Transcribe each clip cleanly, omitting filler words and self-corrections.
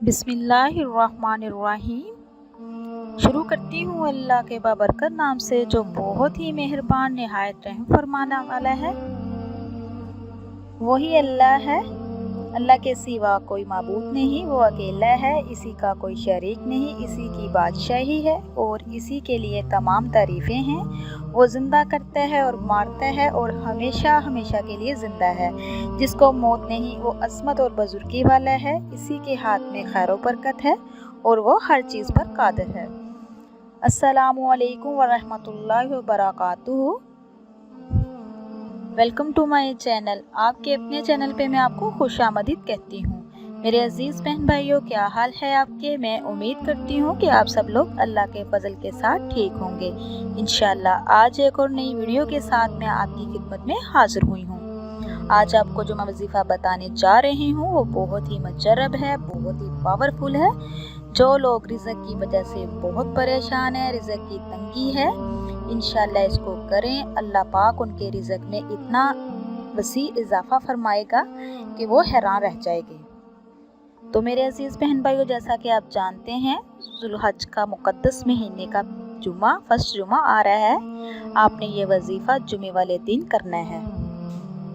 बिस्मिल्लाहिर्रहमानिर्रहीम। शुरू करती हूँ अल्लाह के बाबरकत नाम से जो बहुत ही मेहरबान निहायत रहम फरमाने वाला है। वही अल्लाह है, अल्लाह के सिवा कोई माबूद नहीं, वो अकेला है, इसी का कोई शरीक नहीं, इसी की बादशाही है और इसी के लिए तमाम तारीफ़ें हैं। वो ज़िंदा करता है और मारता है और हमेशा हमेशा के लिए ज़िंदा है, जिसको मौत नहीं, वो अज़मत और बुज़ुर्गी वाला है, इसी के हाथ में खैर व बरकत है और वो हर चीज़ पर कादिर है। अस्सलामु अलैकुम व रहमतुल्लाहि व बरकातुहू। Welcome to my channel. आपके अपने चैनल पे मैं आपको खुशामदीद कहती हूँ। मेरे अजीज़ बहन भाइयों, क्या हाल है आपके? मैं उम्मीद करती हूँ कि आप सब लोग अल्लाह के फजल के साथ ठीक होंगे। इंशाल्लाह आज एक और नई वीडियो के साथ मैं आपकी खिदमत में हाजिर हुई हूँ। आज आपको जो मैं वजीफ़ा बताने जा रही हूँ वो बहुत ही मुजर्रब है, बहुत ही पावरफुल है। जो लोग रिज़्क़ की वजह से बहुत परेशान है, रिज़्क़ की तंगी है, इंशाल्लाह इसको करें। अल्लाह पाक उनके रिज़्क़ में इतना वसी इजाफ़ा फरमाएगा कि वो हैरान रह जाएंगे। तो मेरे अजीज़ बहन भाइयों, जैसा कि आप जानते हैं ज़ुल्हज का मुक़द्दस महीने का जुमा, फर्स्ट जुमा आ रहा है। आपने ये वजीफ़ा जुमे वाले दिन करना है।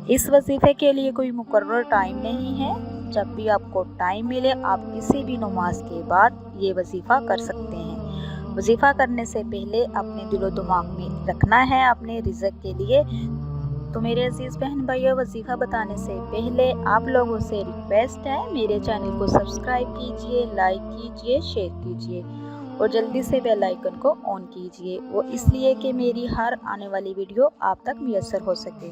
इस वजीफ़े के लिए कोई मुकर्रर टाइम नहीं है। जब भी आपको टाइम मिले आप किसी भी नमाज के बाद ये वजीफ़ा कर सकते हैं। वजीफ़ा करने से पहले अपने दिलो दिमाग में रखना है अपने रिज़्क़ के लिए। तो मेरे अजीज़ बहन भाइयों, वजीफ़ा बताने से पहले आप लोगों से रिक्वेस्ट है, मेरे चैनल को सब्सक्राइब कीजिए, लाइक कीजिए, शेयर कीजिए और जल्दी से बेल आइकन को ऑन कीजिए। वो इसलिए कि मेरी हर आने वाली वीडियो आप तक मुयस्सर हो सके।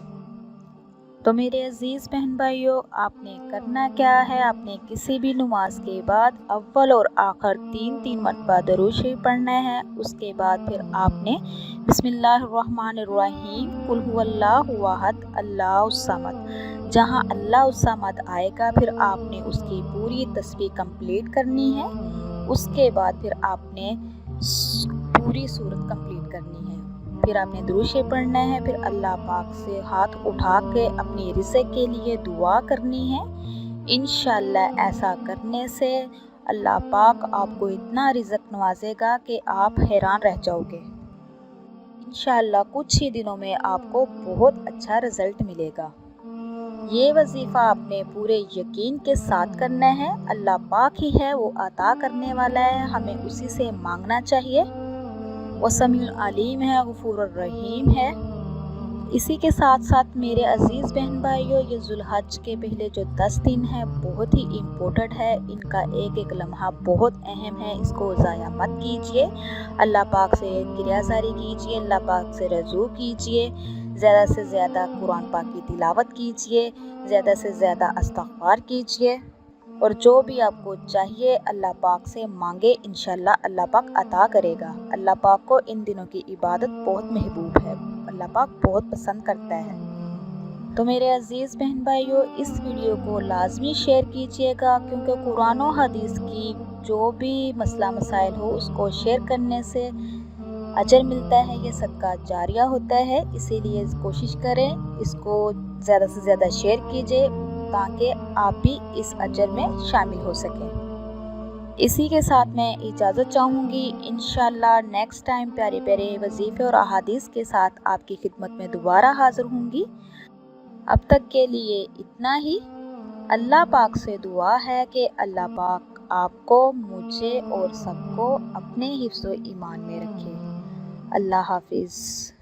तो मेरे अजीज़ बहन भाइयों, आपने करना क्या है, आपने किसी भी नमाज के बाद अव्वल और आखिर तीन मरतबा दरूद शरीफ पढ़ना है। उसके बाद फिर आपने बिस्मिल्लाहिर्रहमानिर्रहीम कुल हुवल्लाहु अहद अल्लाहु समद, जहाँ अल्लाहु समद आएगा फिर आपने उसकी पूरी तस्बीह कंप्लीट करनी है। उसके बाद फिर आपने पूरी सूरत कंप्लीट करनी है। फिर आपने दुरूद शरीफ पढ़ना है। फिर अल्लाह पाक से हाथ उठा के अपनी रिज़्क़ के लिए दुआ करनी है। इंशाल्लाह ऐसा करने से अल्लाह पाक आपको इतना रिज़्क़ नवाजेगा कि आप हैरान रह जाओगे। इंशाल्लाह कुछ ही दिनों में आपको बहुत अच्छा रिज़ल्ट मिलेगा। ये वजीफ़ा आपने पूरे यकीन के साथ करना है। अल्लाह पाक ही है, वो अता करने वाला है, हमें उसी से मांगना चाहिए। वो समीउल अलीम है, गफूरुर रहीम है। इसी के साथ साथ मेरे अजीज़ बहन भाइयों, ये ज़ुल्हज के पहले जो 10 दिन है बहुत ही इम्पोर्टेंट है। इनका एक एक लम्हा बहुत अहम है, इसको ज़ाया मत कीजिए। अल्लाह पाक से किरियाजारी कीजिए, अल्लाह पाक से रजू कीजिए, ज़्यादा से ज़्यादा कुरान पाक की तिलावत कीजिए, ज़्यादा से ज़्यादा इस्तिग़फ़ार कीजिए और जो भी आपको चाहिए अल्लाह पाक से मांगे, इंशाल्लाह अल्लाह पाक अता करेगा। अल्लाह पाक को इन दिनों की इबादत बहुत महबूब है, अल्लाह पाक बहुत पसंद करता है। तो मेरे अजीज़ बहन भाइयों, इस वीडियो को लाजमी शेयर कीजिएगा, क्योंकि कुरान और हदीस की जो भी मसला मसाइल हो उसको शेयर करने से अजर मिलता है, ये सदका जारिया होता है। इसीलिए कोशिश करें इसको ज़्यादा से ज़्यादा शेयर कीजिए ताकि आप भी इस अजर में शामिल हो सकें। इसी के साथ मैं इजाज़त चाहूँगी। इंशाल्लाह नेक्स्ट टाइम प्यारे प्यारे वजीफ़े और अहादीस के साथ आपकी खिदमत में दोबारा हाज़िर होंगी। अब तक के लिए इतना ही। अल्लाह पाक से दुआ है कि अल्लाह पाक आपको, मुझे और सबको अपने हिफ्ज़ व ईमान में रखे। अल्लाह हाफिज़।